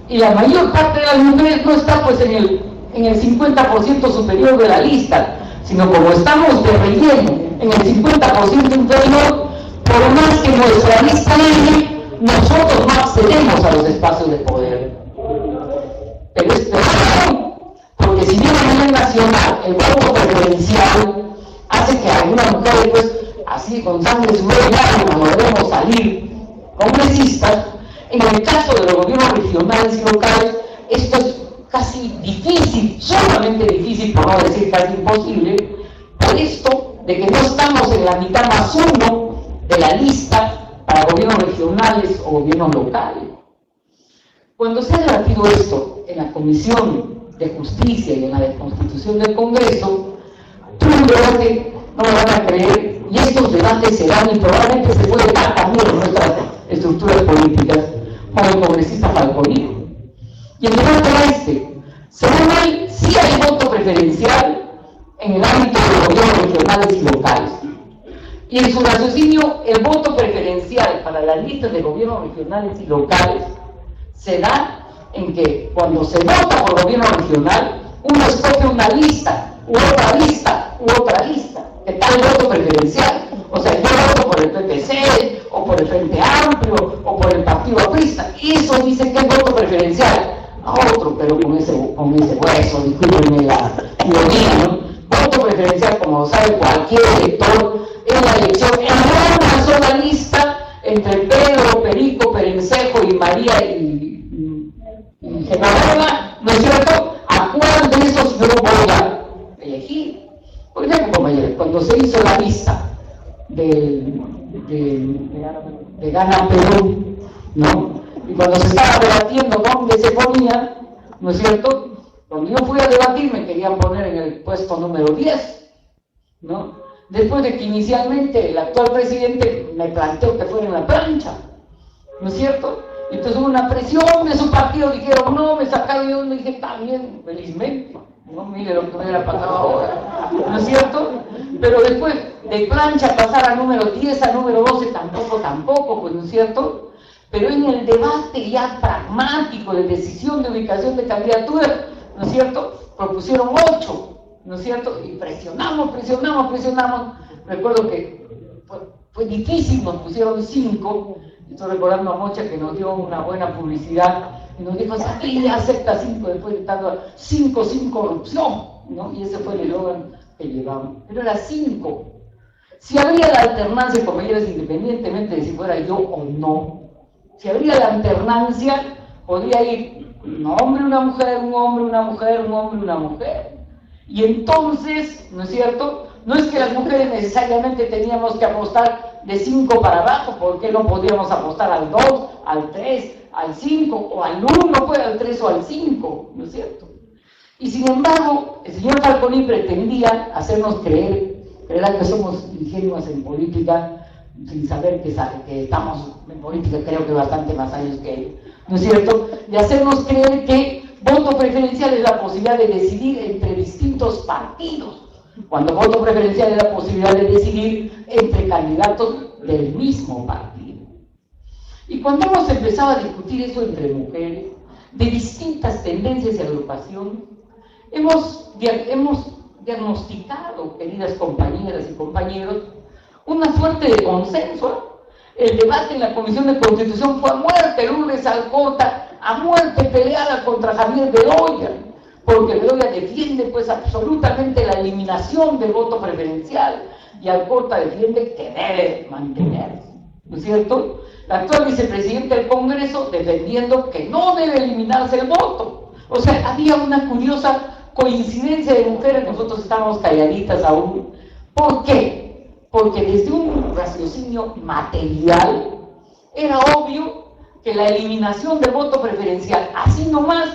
y la mayor parte de las mujeres no está pues en el 50% superior de la lista, sino como estamos de relleno en el 50% inferior, por más que nuestra lista libre, nosotros no accedemos a los espacios de poder. Pero es peor, porque si bien a nivel nacional el voto preferencial hace que algunas mujeres, pues, así con sangre sudor y lágrimas logremos salir congresistas, en el caso de los gobiernos regionales y locales, esto es casi difícil, sumamente difícil, por no decir casi imposible, por esto de que no estamos en la mitad más uno de la lista para gobiernos regionales o gobiernos locales. Cuando se ha debatido esto en la Comisión de Justicia y en la de Constitución del Congreso, tuve un debate, no me van a creer, y estos debates se dan y probablemente se puede dar también en nuestras estructuras políticas, con el congresista Falconillo. Y el debate era este: según él, sí hay voto preferencial en el ámbito de los gobiernos regionales y locales. Y en su raciocinio, el voto preferencial para las listas de gobiernos regionales y locales se da en que cuando se vota por gobierno regional, uno escoge una lista, u otra lista, u otra lista, que tal voto preferencial. O sea, yo voto por el PPC, o por el Frente Amplio, o por el Partido Aprista. Eso dice que es voto preferencial. A otro, pero con ese hueso, discúlpenme la ironía, ¿no? Voto preferencial, como sabe cualquier elector, es la elección en una sola lista entre Pedro, Perico, Perencejo y María y Genoveva, ¿no es cierto? ¿A cuál de estos yo voy a elegir? Por ejemplo, compañeros, cuando se hizo la lista de Gana Perú, ¿no? Y cuando se estaba debatiendo dónde se ponía, ¿no es cierto? Cuando yo fui a debatir me querían poner en el puesto número 10, ¿no? Después de que inicialmente el actual presidente me planteó que fuera en la plancha, ¿no es cierto? Entonces hubo una presión de su partido, dijeron no, me sacaron, yo me dije también, felizmente, no mire lo que me hubiera pasado ahora, ¿no es cierto? Pero después de plancha pasar a número 10, a número 12, tampoco, pues, ¿no es cierto? Pero en el debate ya pragmático de decisión de ubicación de candidaturas, ¿no es cierto?, propusieron 8, ¿no es cierto? Y presionamos. Recuerdo que fue difícil, nos pusieron 5. Estoy recordando a Mocha que nos dio una buena publicidad y nos dijo, ¿sí acepta 5? Después de tanto 5 sin corrupción, ¿no? Y ese fue el eslogan que llevamos. Pero era 5. Si habría la alternancia, compañeros, independientemente de si fuera yo o no, si habría la alternancia, podría ir un hombre, una mujer, un hombre, una mujer, un hombre, una mujer. Y entonces, ¿no es cierto?, no es que las mujeres necesariamente teníamos que apostar de 5 para abajo, porque no podíamos apostar al 2, al 3, al 5, o al 1, pues al 3 o al 5, ¿no es cierto? Y sin embargo, el señor Falconi pretendía hacernos creer que somos ingenuos en política, sin saber que estamos en política, creo que bastante más años que él, ¿no es cierto?, de hacernos creer que voto preferencial es la posibilidad de decidir entre distintos partidos, cuando voto preferencial es la posibilidad de decidir entre candidatos del mismo partido. Y cuando hemos empezado a discutir eso entre mujeres, de distintas tendencias y agrupaciones, hemos diagnosticado, queridas compañeras y compañeros, una suerte de consenso. El debate en la Comisión de Constitución fue a muerte, Lourdes Alcorta, a muerte peleada contra Javier Bedoya, porque Bedoya defiende pues absolutamente la eliminación del voto preferencial y Alcorta defiende que debe mantenerse, ¿no es cierto? La actual vicepresidenta del Congreso defendiendo que no debe eliminarse el voto. O sea, había una curiosa coincidencia de mujeres, nosotros estábamos calladitas aún. ¿Por qué? Porque desde un raciocinio material era obvio que la eliminación del voto preferencial, así nomás,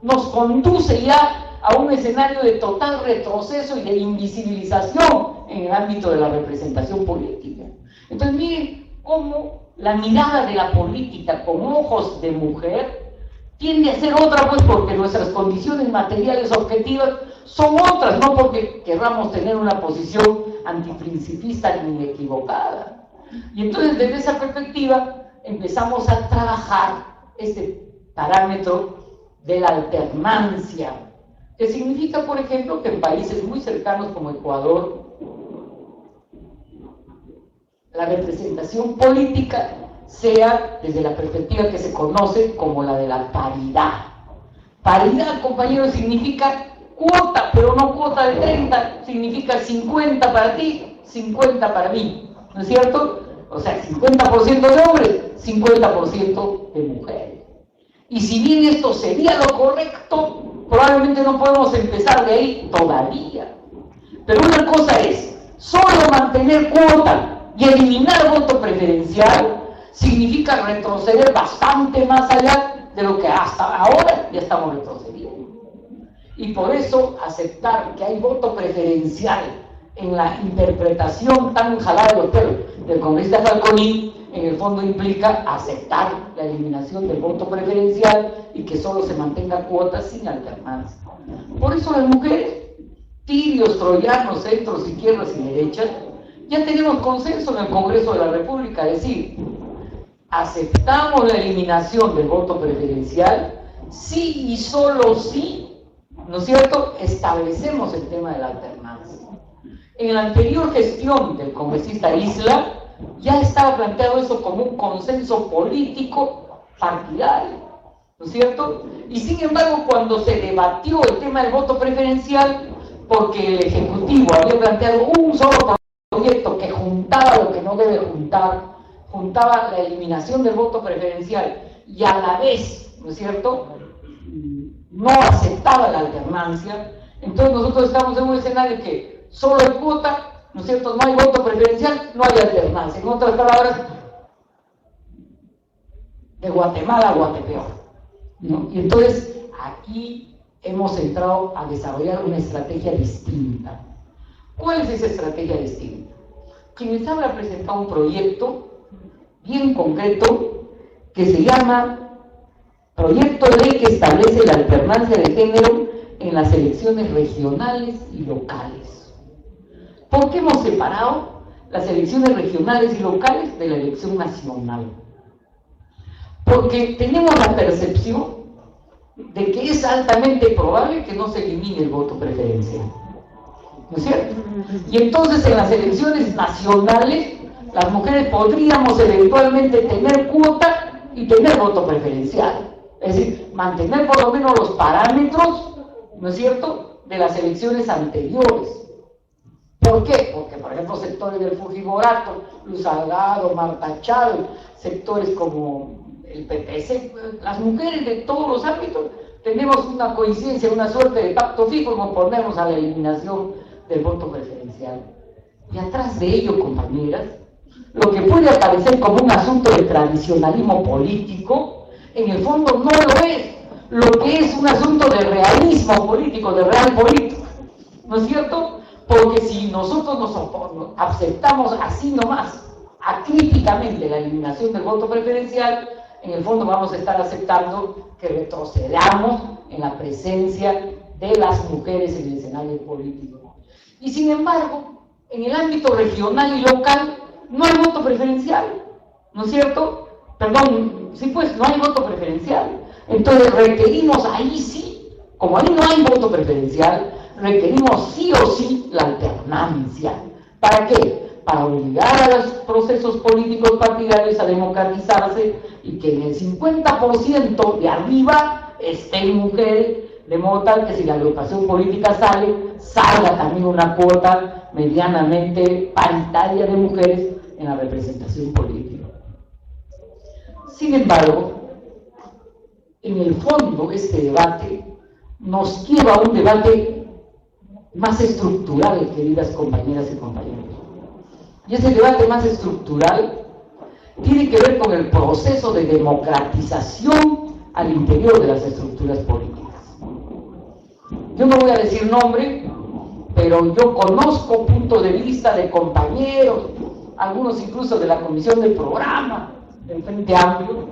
nos conduce ya a un escenario de total retroceso y de invisibilización en el ámbito de la representación política. Entonces miren cómo la mirada de la política con ojos de mujer tiende a ser otra, pues porque nuestras condiciones materiales objetivas son otras, no porque querramos tener una posición antiprincipista ni equivocada. Y entonces desde esa perspectiva empezamos a trabajar este parámetro de la alternancia, que significa, por ejemplo, que en países muy cercanos como Ecuador, la representación política sea desde la perspectiva que se conoce como la de la paridad. Paridad, compañeros, significa cuota, pero no cuota de 30, significa 50 para ti, 50 para mí, ¿no es cierto? O sea, 50% de hombres, 50% de mujeres. Y si bien esto sería lo correcto, probablemente no podemos empezar de ahí todavía. Pero una cosa es, solo mantener cuota y eliminar voto preferencial significa retroceder bastante más allá de lo que hasta ahora ya estamos retrocediendo. Y por eso aceptar que hay voto preferencial en la interpretación tan jalada de los pelos del congresista Falconi, en el fondo implica aceptar la eliminación del voto preferencial y que solo se mantenga cuotas sin alternancia. Por eso las mujeres, tibios, troyanos, centros, izquierdas y derechas, ya tenemos consenso en el Congreso de la República, es decir, aceptamos la eliminación del voto preferencial, sí y solo sí, ¿no es cierto?, establecemos el tema de la alternancia. En la anterior gestión del congresista Isla, ya estaba planteado eso como un consenso político partidario, ¿no es cierto? Y sin embargo, cuando se debatió el tema del voto preferencial, porque el Ejecutivo había planteado un solo proyecto que juntaba lo que no debe juntar, juntaba la eliminación del voto preferencial y a la vez, ¿no es cierto?, no aceptaba la alternancia, entonces nosotros estamos en un escenario que solo hay cuota, ¿no es cierto?, no hay voto preferencial, no hay alternancia. En otras palabras, de Guatemala a Guatepeor, ¿no? Y entonces aquí hemos entrado a desarrollar una estrategia distinta. ¿Cuál es esa estrategia distinta? Quienes habrá presentado un proyecto bien concreto que se llama Proyecto de Ley que establece la alternancia de género en las elecciones regionales y locales. ¿Por qué hemos separado las elecciones regionales y locales de la elección nacional? Porque tenemos la percepción de que es altamente probable que no se elimine el voto preferencial, ¿no es cierto? Y entonces en las elecciones nacionales las mujeres podríamos eventualmente tener cuota y tener voto preferencial, es decir, mantener por lo menos los parámetros, ¿no es cierto?, de las elecciones anteriores. ¿Por qué? Porque, por ejemplo, sectores del Fujimorato, Luz Salgado, Marta Chávez, sectores como el PPC, las mujeres de todos los ámbitos, tenemos una coincidencia, una suerte de pacto fijo en oponernos a la eliminación del voto preferencial. Y atrás de ello, compañeras, lo que puede aparecer como un asunto de tradicionalismo político, en el fondo no lo es. Lo que es un asunto de realismo político, de real política, ¿no es cierto? Porque si nosotros nos aceptamos así nomás, acríticamente, la eliminación del voto preferencial, en el fondo vamos a estar aceptando que retrocedamos en la presencia de las mujeres en el escenario político. Y sin embargo, en el ámbito regional y local no hay voto preferencial, ¿no es cierto? Perdón, sí, pues no hay voto preferencial. Entonces requerimos ahí sí, como ahí no hay voto preferencial, requerimos sí o sí la alternancia. ¿Para qué? Para obligar a los procesos políticos partidarios a democratizarse y que en el 50% de arriba estén mujeres, de modo tal que si la agrupación política salga también una cuota medianamente paritaria de mujeres en la representación política. Sin embargo, en el fondo este debate nos lleva a un debate más estructural, queridas compañeras y compañeros. Y ese debate más estructural tiene que ver con el proceso de democratización al interior de las estructuras políticas. Yo no voy a decir nombre, pero yo conozco puntos de vista de compañeros, algunos incluso de la comisión del programa del Frente Amplio,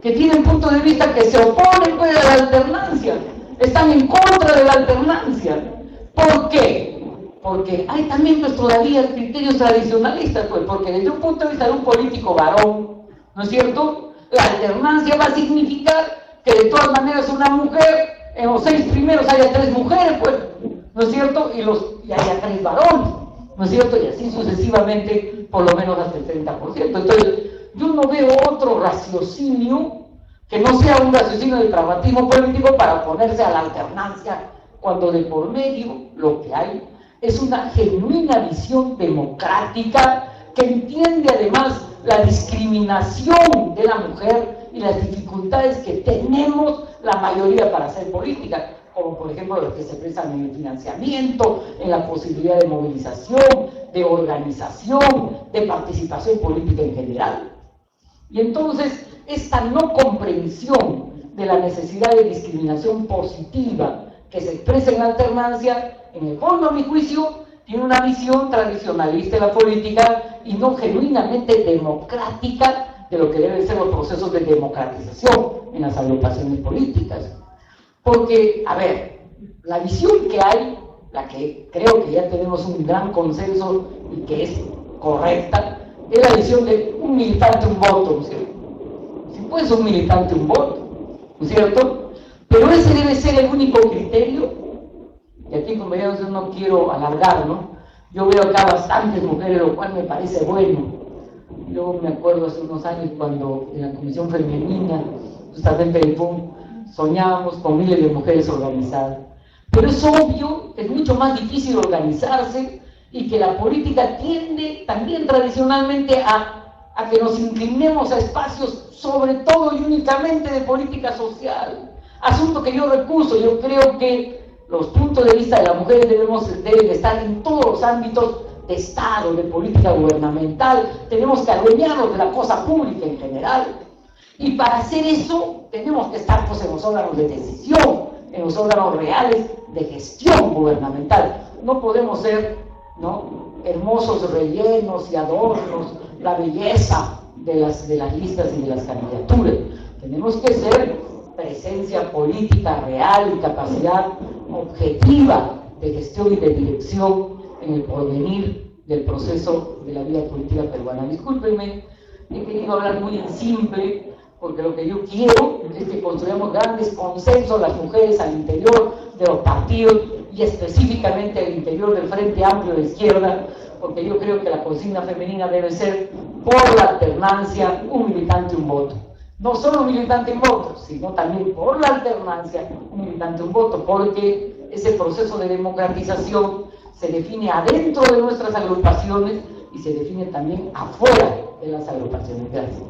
que tienen puntos de vista que se oponen pues, a la alternancia, están en contra de la alternancia. ¿Por qué? Porque hay también pues todavía criterios tradicionalistas, pues, porque desde un punto de vista de un político varón, ¿no es cierto?, la alternancia va a significar que de todas maneras una mujer, en los 6 primeros haya 3 mujeres, pues, ¿no es cierto? Y haya 3 varones, ¿no es cierto? Y así sucesivamente, por lo menos hasta el 30%. Entonces, yo no veo otro raciocinio que no sea un raciocinio de pragmatismo político para oponerse a la alternancia, cuando de por medio lo que hay es una genuina visión democrática que entiende además la discriminación de la mujer y las dificultades que tenemos la mayoría para hacer política, como por ejemplo las que se expresan en el financiamiento, en la posibilidad de movilización, de organización, de participación política en general. Y entonces, esta no comprensión de la necesidad de discriminación positiva que se expresa en la alternancia, en el fondo, a mi juicio, tiene una visión tradicionalista de la política y no genuinamente democrática de lo que deben ser los procesos de democratización en las agrupaciones políticas. Porque, a ver, la visión que hay, la que creo que ya tenemos un gran consenso y que es correcta, es la visión de un militante, un voto, ¿no es cierto? Si puede ser un militante, un voto, ¿no es cierto? Pero ese debe ser el único criterio. Y aquí, como ya no quiero alargar, ¿no? Yo veo acá bastantes mujeres, lo cual me parece bueno. Yo me acuerdo hace unos años cuando en la Comisión Femenina, justamente en FUN, soñábamos con miles de mujeres organizadas. Pero es obvio que es mucho más difícil organizarse y que la política tiende también tradicionalmente a que nos inclinemos a espacios sobre todo y únicamente de política social. Asunto que yo recuso. Yo creo que los puntos de vista de las mujeres deben estar en todos los ámbitos de Estado, de política gubernamental. Tenemos que adueñarnos de la cosa pública en general. Y para hacer eso tenemos que estar pues, en los órganos de decisión, en los órganos reales de gestión gubernamental. No podemos ser, ¿no?, hermosos rellenos y adornos, la belleza de las listas y de las candidaturas. Tenemos que ser presencia política real y capacidad objetiva de gestión y de dirección en el porvenir del proceso de la vida política peruana. Discúlpenme, he querido hablar muy en simple, porque lo que yo quiero es que construyamos grandes consensos las mujeres al interior de los partidos y específicamente al interior del Frente Amplio de Izquierda, porque yo creo que la consigna femenina debe ser por la alternancia, un militante, un voto. No solo un militante, un voto, sino también por la alternancia, un militante, un voto, porque ese proceso de democratización se define adentro de nuestras agrupaciones y se define también afuera de las agrupaciones. Gracias.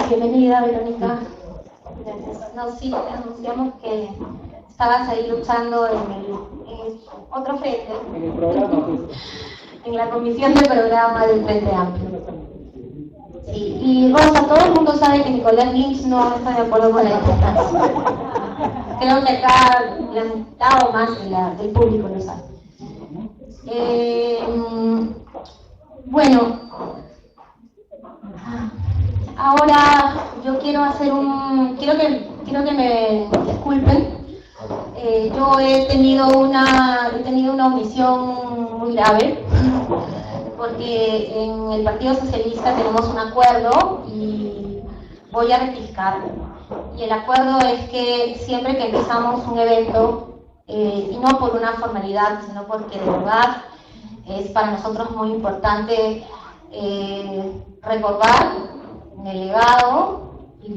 Bienvenida, Verónica. Gracias. No, sí, anunciamos que estabas ahí luchando en otro frente, en la comisión de programa del Frente Amplio. Sí, y Rosa, todo el mundo sabe que Nicolás Lynch no está de acuerdo con la importancia. Creo que acá la mitad o más del público lo sabe. Bueno, ahora yo quiero hacer quiero que me disculpen. Yo he tenido una omisión muy grave, porque en el Partido Socialista tenemos un acuerdo y voy a rectificarlo. Y el acuerdo es que siempre que empezamos un evento, y no por una formalidad, sino porque de verdad es para nosotros muy importante recordar el legado y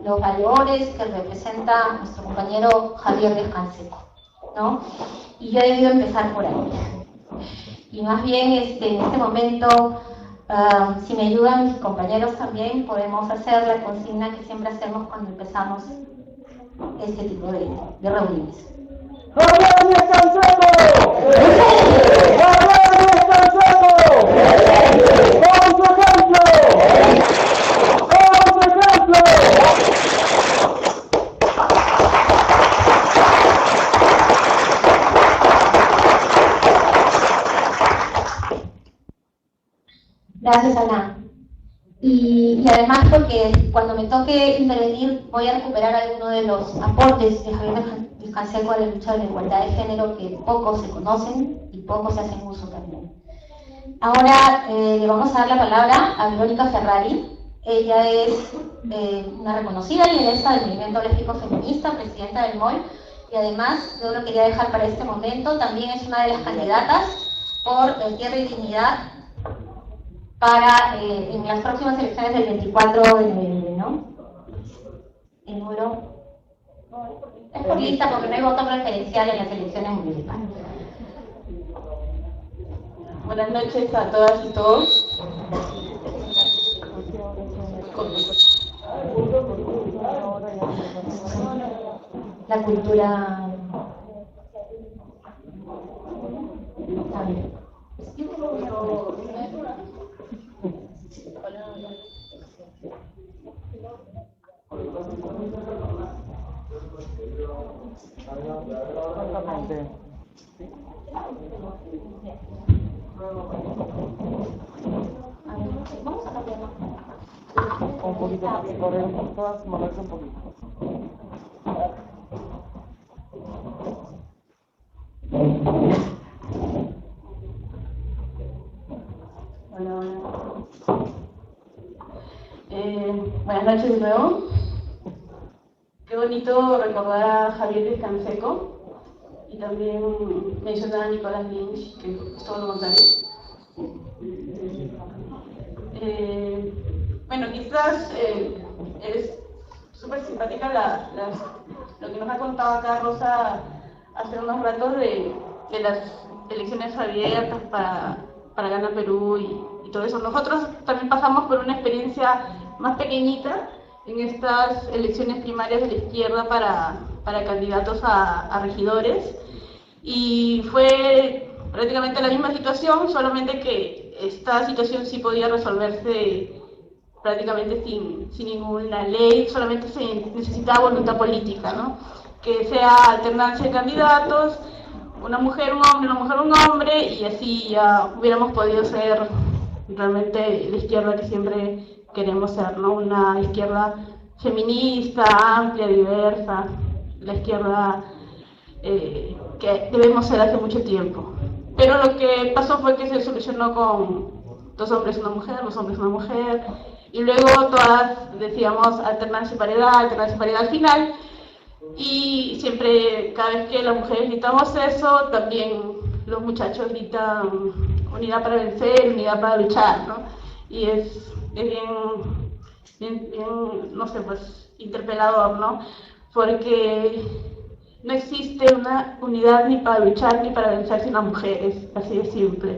los valores que representa nuestro compañero Javier Díaz-Canseco, ¿no? Y yo he debido empezar por ahí. Y más bien en este momento, si me ayudan mis compañeros también, podemos hacer la consigna que siempre hacemos cuando empezamos este tipo de reuniones. ¡Javier Díaz-Canseco! ¡Javier Díaz-Canseco! ¡Con su ejemplo! ¡Con su ejemplo! Gracias, Ana. Y además porque cuando me toque intervenir voy a recuperar algunos de los aportes de Javier Díaz-Canseco a la lucha de la igualdad de género que pocos se conocen y pocos se hacen uso también. Ahora le vamos a dar la palabra a Verónica Ferrari. Ella es una reconocida lideresa del movimiento lésbico feminista, presidenta del MOL, y además, yo lo quería dejar para este momento, también es una de las candidatas por Tierra y Dignidad para en las próximas elecciones del 24 de noviembre, ¿no? El muro es por lista porque no hay voto preferencial en las elecciones municipales. Buenas noches a todas y todos. La cultura... Vamos a cambiar Un poquito, correr un poquito más, moverse un poquito. Hola. Buenas noches de nuevo. Qué bonito recordar a Javier Descanseco y también mencionar a Nicolás Lynch, que es todo lo contrario. Bueno, quizás es súper simpática lo que nos ha contado acá Rosa hace unos ratos de las elecciones abiertas para ganar Perú y todo eso. Nosotros también pasamos por una experiencia más pequeñita en estas elecciones primarias de la izquierda para candidatos a regidores, y fue prácticamente la misma situación, solamente que esta situación sí podía resolverse prácticamente sin ninguna ley, solamente se necesitaba voluntad política, ¿no? Que sea alternancia de candidatos, una mujer, un hombre, una mujer, un hombre, y así ya hubiéramos podido ser realmente la izquierda que siempre queremos ser, ¿no? Una izquierda feminista, amplia, diversa, la izquierda que debemos ser hace mucho tiempo. Pero lo que pasó fue que se solucionó con dos hombres y una mujer, dos hombres y una mujer, y luego todas decíamos alternancia y paridad al final, y siempre, cada vez que las mujeres gritamos eso, también los muchachos gritan unidad para vencer, unidad para luchar, ¿no? Y es bien, no sé, pues interpelador, ¿no? Porque no existe una unidad ni para luchar ni para vencer sin las mujeres, así de simple.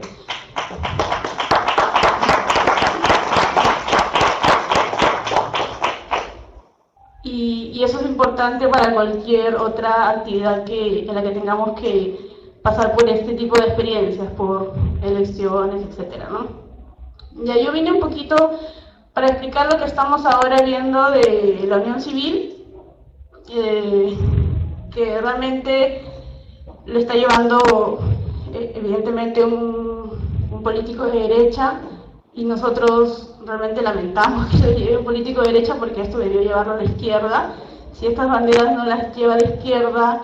Y eso es importante para cualquier otra actividad en la que tengamos que pasar por este tipo de experiencias, por elecciones, etcétera, ¿no? Ya yo vine un poquito para explicar lo que estamos ahora viendo de la unión civil, que realmente lo está llevando evidentemente un político de derecha, y nosotros realmente lamentamos que lo lleve un político de derecha, porque esto debió llevarlo a la izquierda. Si estas banderas no las lleva a la izquierda,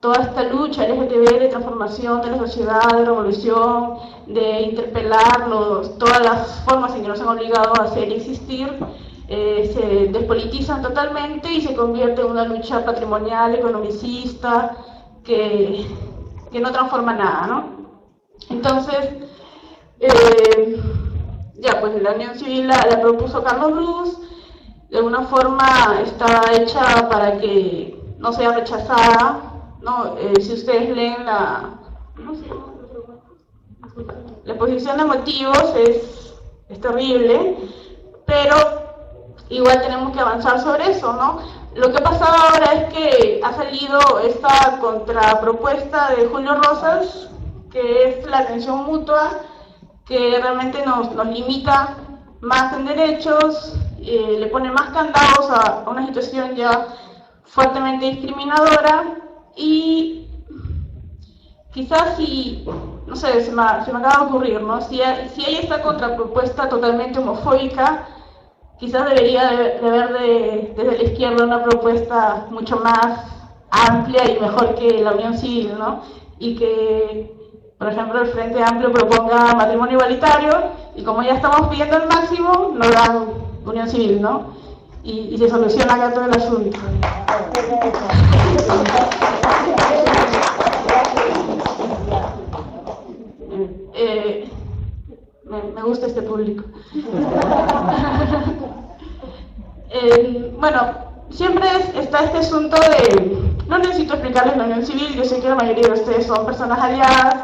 toda esta lucha LGTB de transformación de la sociedad, de revolución, de interpelarlos, todas las formas en que nos han obligado a hacer y existir, se despolitizan totalmente y se convierte en una lucha patrimonial, economicista, que no transforma nada, ¿no? Entonces, ya pues la unión civil la propuso Carlos Ruz, de alguna forma está hecha para que no sea rechazada, ¿no? Si ustedes leen la exposición de motivos es terrible, pero igual tenemos que avanzar sobre eso, ¿no? Lo que ha pasado ahora es que ha salido esta contrapropuesta de Julio Rosas, que es la atención mutua, que realmente nos limita más en derechos, le pone más candados a una situación ya fuertemente discriminadora, y quizás si, no sé, se me acaba de ocurrir, ¿no? Si hay esta contrapropuesta totalmente homofóbica, quizás debería de haber desde la izquierda una propuesta mucho más amplia y mejor que la unión civil, ¿no? Y que por ejemplo, el Frente Amplio proponga matrimonio igualitario y como ya estamos pidiendo el máximo, no dan unión civil, ¿no? Y se soluciona acá todo el asunto. Me gusta este público. Bueno, siempre está este asunto de, no necesito explicarles la unión civil, yo sé que la mayoría de ustedes son personas aliadas,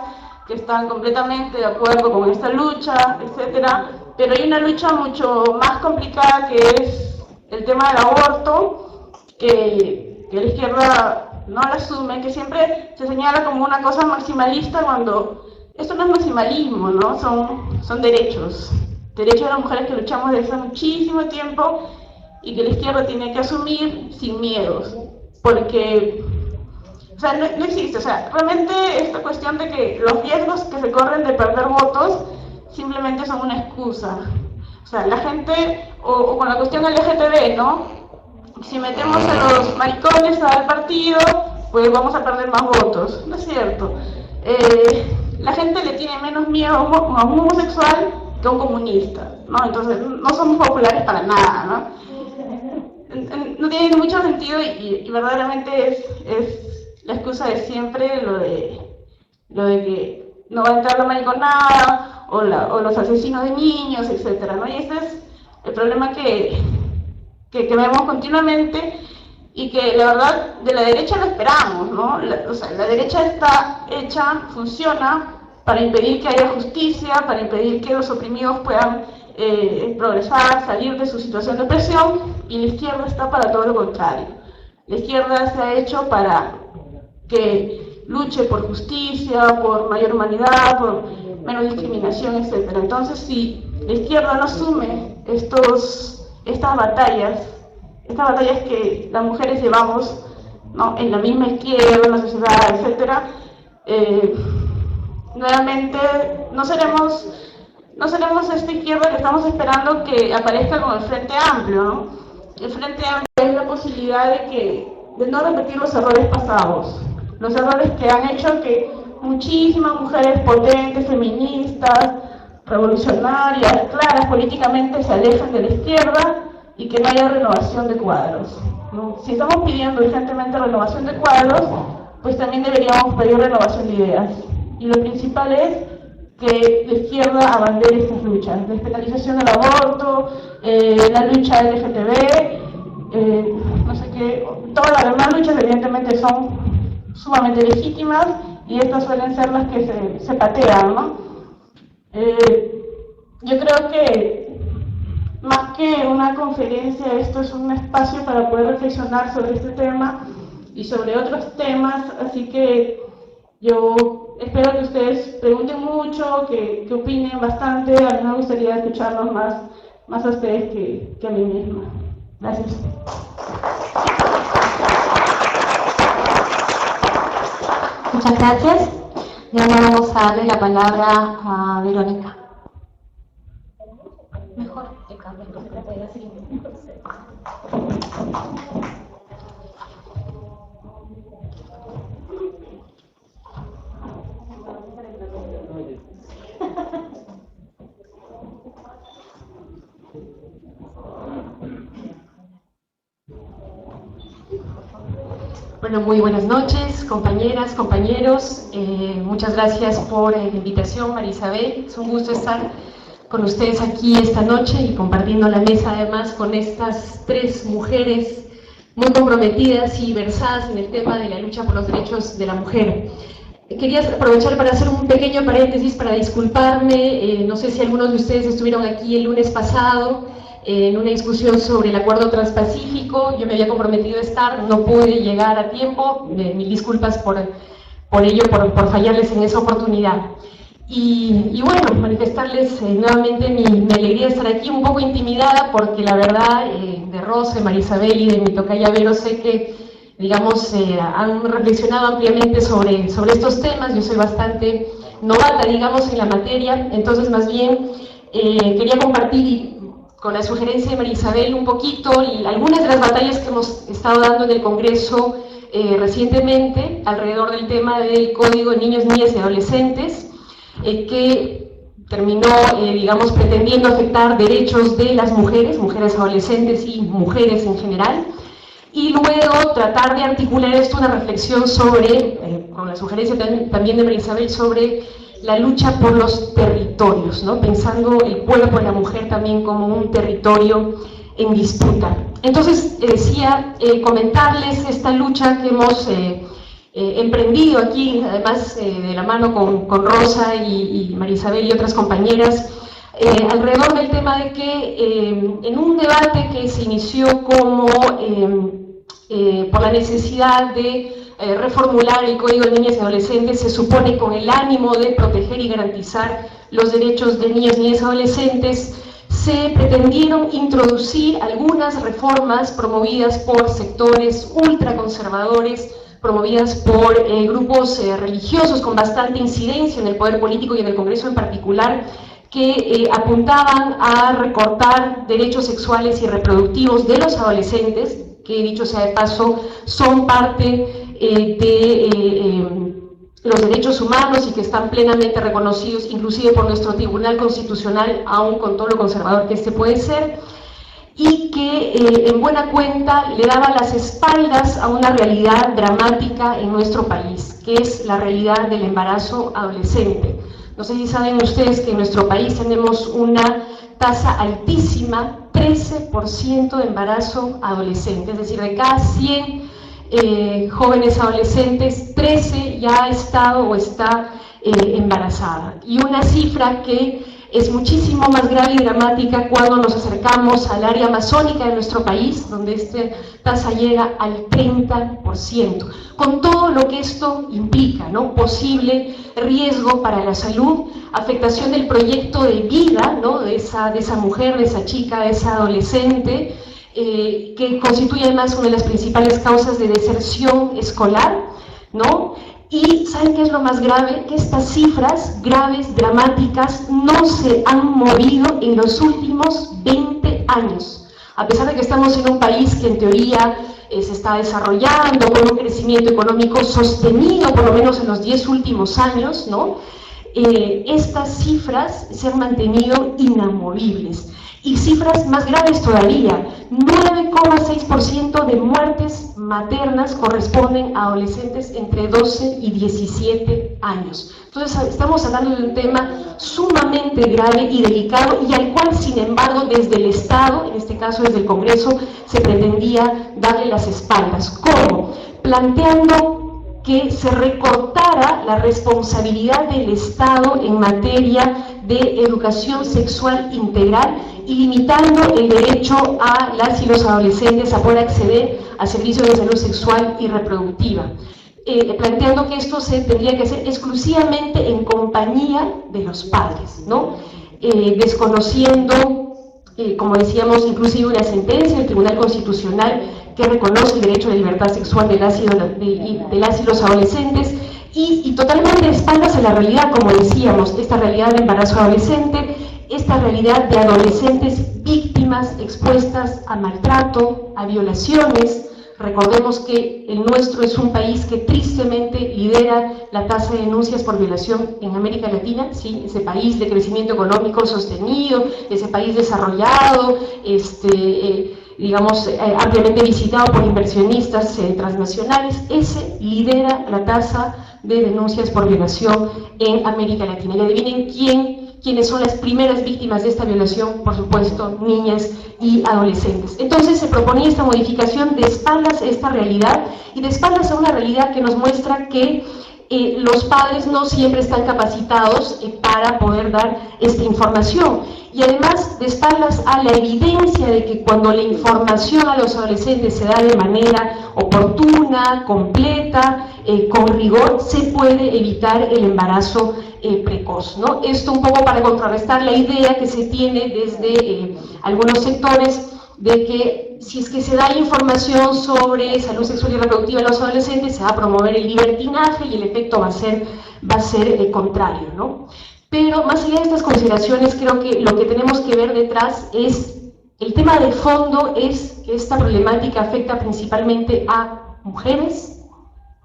que están completamente de acuerdo con esta lucha, etcétera, pero hay una lucha mucho más complicada que es el tema del aborto, que la izquierda no la asume, que siempre se señala como una cosa maximalista cuando esto no es maximalismo, ¿no? Son derechos de las mujeres que luchamos desde hace muchísimo tiempo y que la izquierda tiene que asumir sin miedos, porque o sea, no existe, o sea, realmente esta cuestión de que los riesgos que se corren de perder votos simplemente son una excusa. O sea, la gente, o con la cuestión LGTB, ¿no? Si metemos a los maricones al partido, pues vamos a perder más votos. No es cierto. La gente le tiene menos miedo a un homosexual que a un comunista, ¿no? Entonces, no somos populares para nada, ¿no? No tiene mucho sentido y verdaderamente es la excusa de siempre lo de que no va a entrar la mariconada o los asesinos de niños, etcétera, ¿no? Y este es el problema que vemos continuamente y que la verdad de la derecha lo esperamos, ¿no? O sea, la derecha está hecha, funciona para impedir que haya justicia, para impedir que los oprimidos puedan progresar, salir de su situación de opresión, y la izquierda está para todo lo contrario. La izquierda se ha hecho para que luche por justicia, por mayor humanidad, por menos discriminación, etc. Entonces, si la izquierda no asume estas batallas que las mujeres llevamos, ¿no?, en la misma izquierda, en la sociedad, etc., nuevamente no seremos esta izquierda que estamos esperando que aparezca con el Frente Amplio, ¿no? El Frente Amplio es la posibilidad de no repetir los errores pasados, los errores que han hecho que muchísimas mujeres potentes, feministas, revolucionarias, claras políticamente, se alejen de la izquierda y que no haya renovación de cuadros, ¿no? Si estamos pidiendo urgentemente renovación de cuadros, pues también deberíamos pedir renovación de ideas. Y lo principal es que la izquierda abandere estas luchas, despenalización del aborto, la lucha LGTB, no sé qué, todas las demás luchas evidentemente son sumamente legítimas y estas suelen ser las que se patean, ¿no? Yo creo que más que una conferencia, esto es un espacio para poder reflexionar sobre este tema y sobre otros temas, así que yo espero que ustedes pregunten mucho, que opinen bastante. A mí me gustaría escucharlos más a ustedes que a mí misma. Gracias. Muchas gracias. Y ahora vamos a darle la palabra a Verónica. Mejor que cambie, porque puede hacer. Bueno, muy buenas noches, compañeras, compañeros. Muchas gracias por la invitación, María Isabel. Es un gusto estar con ustedes aquí esta noche y compartiendo la mesa además con estas tres mujeres muy comprometidas y versadas en el tema de la lucha por los derechos de la mujer. Quería aprovechar para hacer un pequeño paréntesis para disculparme. No sé si algunos de ustedes estuvieron aquí el lunes pasado en una discusión sobre el acuerdo transpacífico. Yo me había comprometido a estar, no pude llegar a tiempo, mil disculpas por ello, por fallarles en esa oportunidad. Y bueno, manifestarles nuevamente mi alegría de estar aquí, un poco intimidada, porque la verdad de Rosa, de María Isabel y de mi tocaya Vero sé que, digamos, han reflexionado ampliamente sobre estos temas. Yo soy bastante novata, digamos, en la materia, entonces más bien quería compartir con la sugerencia de María Isabel un poquito algunas de las batallas que hemos estado dando en el Congreso recientemente alrededor del tema del Código de Niños, Niñas y Adolescentes. que terminó, digamos, pretendiendo afectar derechos de las mujeres adolescentes y mujeres en general, y luego tratar de articular esto una reflexión sobre, con la sugerencia también de María Isabel, sobre la lucha por los territorios, ¿no? Pensando el cuerpo de la mujer también como un territorio en disputa. Entonces, decía, comentarles esta lucha que hemos emprendido aquí, además de la mano con Rosa y María Isabel y otras compañeras, alrededor del tema de que en un debate que se inició como por la necesidad de reformular el Código de Niñas y Adolescentes, se supone con el ánimo de proteger y garantizar los derechos de niñas, niñas y adolescentes, se pretendieron introducir algunas reformas promovidas por sectores ultraconservadores, promovidas por grupos religiosos con bastante incidencia en el poder político y en el Congreso en particular, que apuntaban a recortar derechos sexuales y reproductivos de los adolescentes, que dicho sea de paso, son parte de los derechos humanos y que están plenamente reconocidos, inclusive por nuestro Tribunal Constitucional, aun con todo lo conservador que este puede ser, y que en buena cuenta le daba las espaldas a una realidad dramática en nuestro país, que es la realidad del embarazo adolescente. No sé si saben ustedes que en nuestro país tenemos una tasa altísima, 13% de embarazo adolescente, es decir, de cada 100 jóvenes adolescentes, 13 ya ha estado o está embarazada. Y una cifra que es muchísimo más grave y dramática cuando nos acercamos al área amazónica de nuestro país, donde esta tasa llega al 30%, con todo lo que esto implica, ¿no? Posible riesgo para la salud, afectación del proyecto de vida, ¿no? de esa mujer, de esa chica, de esa adolescente, que constituye además una de las principales causas de deserción escolar, ¿no? Y ¿saben qué es lo más grave? Que estas cifras graves, dramáticas, no se han movido en los últimos 20 años. A pesar de que estamos en un país que en teoría se está desarrollando con un crecimiento económico sostenido, por lo menos en los 10 últimos años, ¿no? Estas cifras se han mantenido inamovibles. Y cifras más graves todavía, 9,6% de muertes maternas corresponden a adolescentes entre 12 y 17 años. Entonces estamos hablando de un tema sumamente grave y delicado y al cual, sin embargo, desde el Estado, en este caso desde el Congreso, se pretendía darle las espaldas. ¿Cómo? Planteando que se recortara la responsabilidad del Estado en materia de educación sexual integral y limitando el derecho a las y los adolescentes a poder acceder a servicios de salud sexual y reproductiva, planteando que esto se tendría que hacer exclusivamente en compañía de los padres, ¿no? Desconociendo, como decíamos, inclusive una sentencia del Tribunal Constitucional que reconoce el derecho de libertad sexual de las y los adolescentes, y totalmente de espaldas a la realidad, como decíamos, esta realidad de embarazo adolescente, esta realidad de adolescentes víctimas expuestas a maltrato, a violaciones. Recordemos que el nuestro es un país que tristemente lidera la tasa de denuncias por violación en América Latina, ¿sí? Ese país de crecimiento económico sostenido, ese país desarrollado, digamos, ampliamente visitado por inversionistas transnacionales, ese lidera la tasa de denuncias por violación en América Latina. Y adivinen quiénes son las primeras víctimas de esta violación, por supuesto, niñas y adolescentes. Entonces se proponía esta modificación de espaldas a esta realidad y de espaldas a una realidad que nos muestra que los padres no siempre están capacitados para poder dar esta información, y además de espaldas a la evidencia de que cuando la información a los adolescentes se da de manera oportuna, completa, con rigor, se puede evitar el embarazo precoz, ¿no? Esto un poco para contrarrestar la idea que se tiene desde algunos sectores de que si es que se da información sobre salud sexual y reproductiva en los adolescentes, se va a promover el libertinaje y el efecto va a ser contrario, ¿no? Pero más allá de estas consideraciones, creo que lo que tenemos que ver detrás es, el tema de fondo es que esta problemática afecta principalmente a mujeres,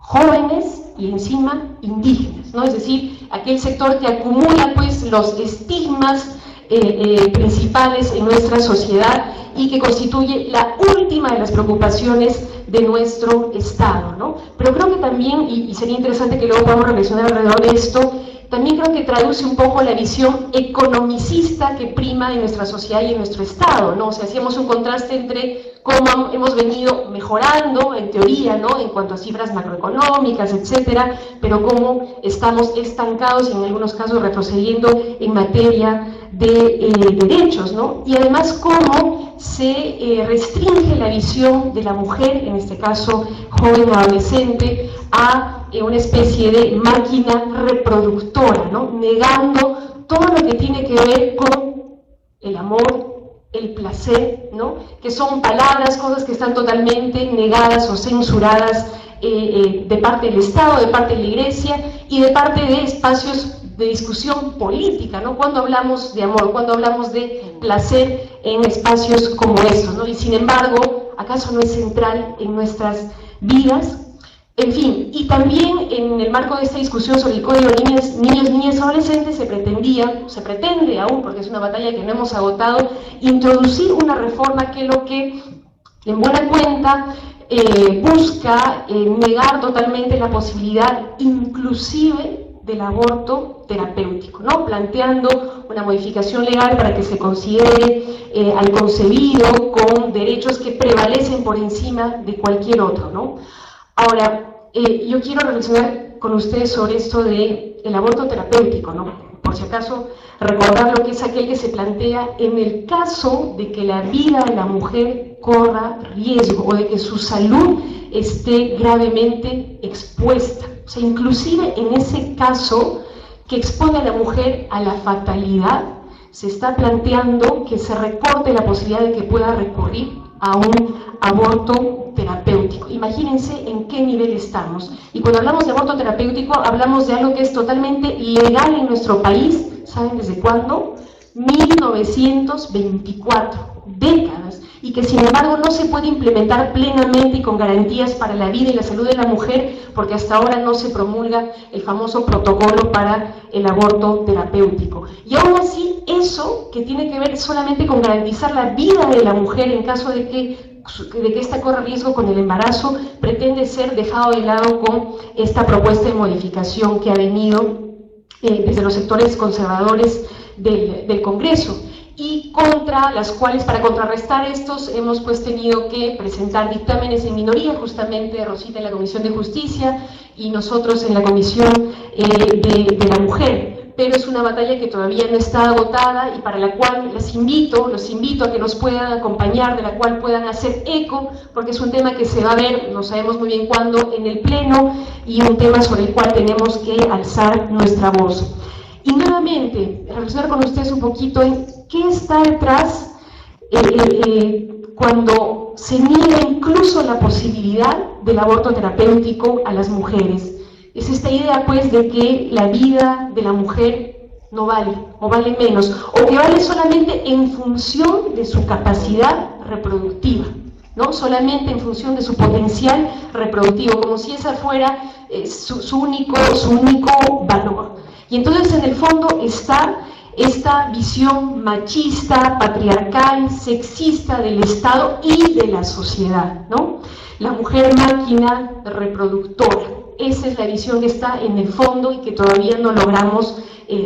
jóvenes y encima indígenas, ¿no? Es decir, aquel sector que acumula pues los estigmas principales en nuestra sociedad y que constituye la última de las preocupaciones de nuestro Estado, ¿no? Pero creo que también, y sería interesante que luego podamos reflexionar alrededor de esto, también creo que traduce un poco la visión economicista que prima en nuestra sociedad y en nuestro Estado, ¿no? O sea, hacíamos un contraste entre cómo hemos venido mejorando, en teoría, ¿no?, en cuanto a cifras macroeconómicas, etcétera, pero cómo estamos estancados y en algunos casos retrocediendo en materia de derechos, ¿no? Y además cómo se restringe la visión de la mujer, en este caso joven o adolescente, a una especie de máquina reproductora, ¿no?, negando todo lo que tiene que ver con el amor, el placer, ¿no?, que son palabras, cosas que están totalmente negadas o censuradas de parte del Estado, de parte de la Iglesia y de parte de espacios de discusión política, ¿no? Cuando hablamos de amor, cuando hablamos de placer en espacios como estos, ¿no? Y sin embargo, ¿acaso no es central en nuestras vidas? En fin, y también en el marco de esta discusión sobre el Código de Niños, Niñas y Adolescentes se pretende aún, porque es una batalla que no hemos agotado, introducir una reforma que lo que en buena cuenta busca negar totalmente la posibilidad inclusive del aborto terapéutico, ¿no?, planteando una modificación legal para que se considere al concebido con derechos que prevalecen por encima de cualquier otro, ¿no? Ahora, yo quiero reflexionar con ustedes sobre esto del aborto terapéutico, ¿no? Por si acaso, recordar lo que es aquel que se plantea en el caso de que la vida de la mujer corra riesgo o de que su salud esté gravemente expuesta. O sea, inclusive en ese caso que expone a la mujer a la fatalidad, se está planteando que se recorte la posibilidad de que pueda recurrir a un aborto terapéutico. Imagínense en qué nivel estamos. Y cuando hablamos de aborto terapéutico, hablamos de algo que es totalmente legal en nuestro país. ¿Saben desde cuándo? 1924, décadas, y que sin embargo no se puede implementar plenamente y con garantías para la vida y la salud de la mujer, porque hasta ahora no se promulga el famoso protocolo para el aborto terapéutico. Y aún así, eso que tiene que ver solamente con garantizar la vida de la mujer en caso de que ésta corra riesgo con el embarazo, pretende ser dejado de lado con esta propuesta de modificación que ha venido desde los sectores conservadores del Congreso, y contra las cuales, para contrarrestar estos, hemos pues tenido que presentar dictámenes en minoría, justamente Rosita en la Comisión de Justicia y nosotros en la Comisión de la Mujer. Pero es una batalla que todavía no está agotada y para la cual los invito a que nos puedan acompañar, de la cual puedan hacer eco, porque es un tema que se va a ver, no sabemos muy bien cuándo, en el Pleno, y un tema sobre el cual tenemos que alzar nuestra voz. Y nuevamente, reflexionar con ustedes un poquito en qué está detrás cuando se niega incluso la posibilidad del aborto terapéutico a las mujeres. Es esta idea, pues, de que la vida de la mujer no vale, o vale menos, o que vale solamente en función de su capacidad reproductiva, ¿no? Solamente en función de su potencial reproductivo, como si esa fuera su único valor. Y entonces, en el fondo, está esta visión machista, patriarcal, sexista del Estado y de la sociedad, ¿no? La mujer máquina reproductora. Esa es la visión que está en el fondo y que todavía no logramos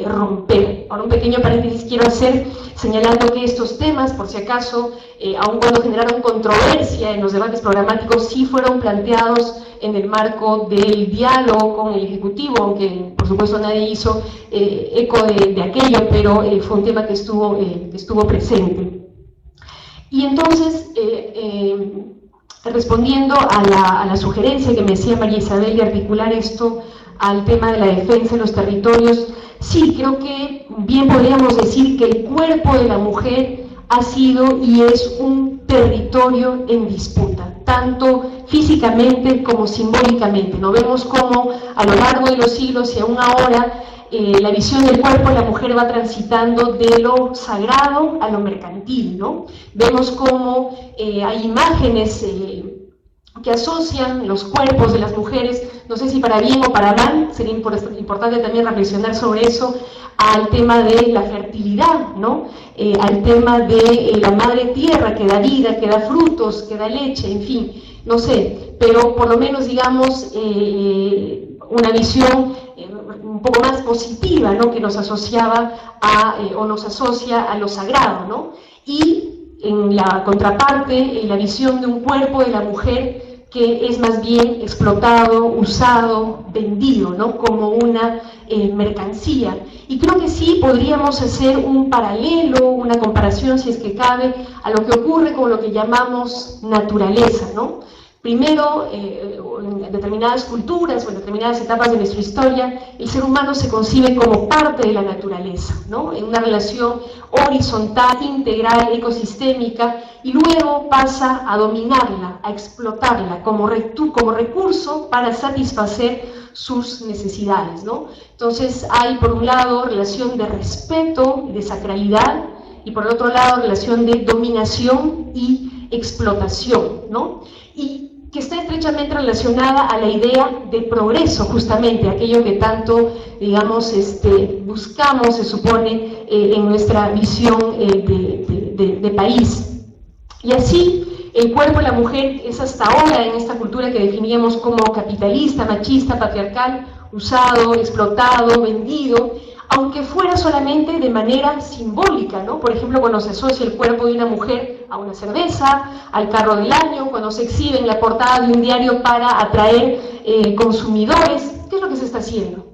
romper. Ahora, un pequeño paréntesis quiero hacer, señalando que estos temas, por si acaso, aun cuando generaron controversia en los debates programáticos, sí fueron planteados en el marco del diálogo con el Ejecutivo, aunque por supuesto nadie hizo eco de aquello, pero fue un tema que estuvo presente. Y entonces, respondiendo a la sugerencia que me decía María Isabel de articular esto al tema de la defensa de los territorios, sí, creo que bien podríamos decir que el cuerpo de la mujer ha sido y es un territorio en disputa, tanto físicamente como simbólicamente. No vemos cómo a lo largo de los siglos y aún ahora la visión del cuerpo de la mujer va transitando de lo sagrado a lo mercantil, ¿no? Vemos cómo hay imágenes que asocian los cuerpos de las mujeres, no sé si para bien o para mal, sería importante también reflexionar sobre eso, al tema de la fertilidad, ¿no? Al tema de la madre tierra que da vida, que da frutos, que da leche, en fin, no sé, pero por lo menos digamos una visión un poco más positiva, ¿no? Que nos asociaba o nos asocia a lo sagrado, ¿no? Y en la contraparte, la visión de un cuerpo de la mujer que es más bien explotado, usado, vendido, ¿no? Como una mercancía. Y creo que sí podríamos hacer un paralelo, una comparación, si es que cabe, a lo que ocurre con lo que llamamos naturaleza, ¿no? Primero, en determinadas culturas o en determinadas etapas de nuestra historia, el ser humano se concibe como parte de la naturaleza, ¿no? En una relación horizontal, integral, ecosistémica, y luego pasa a dominarla, a explotarla como recurso para satisfacer sus necesidades, ¿no? Entonces hay por un lado relación de respeto, de sacralidad, y por el otro lado relación de dominación y explotación, ¿no? Y que está estrechamente relacionada a la idea de progreso, justamente, aquello que tanto, digamos, buscamos, se supone, en nuestra visión de país. Y así, el cuerpo de la mujer es hasta ahora, en esta cultura que definíamos como capitalista, machista, patriarcal, usado, explotado, vendido, aunque fuera solamente de manera simbólica, ¿no? Por ejemplo, cuando se asocia el cuerpo de una mujer a una cerveza, al carro del año, cuando se exhibe en la portada de un diario para atraer consumidores, ¿qué es lo que se está haciendo?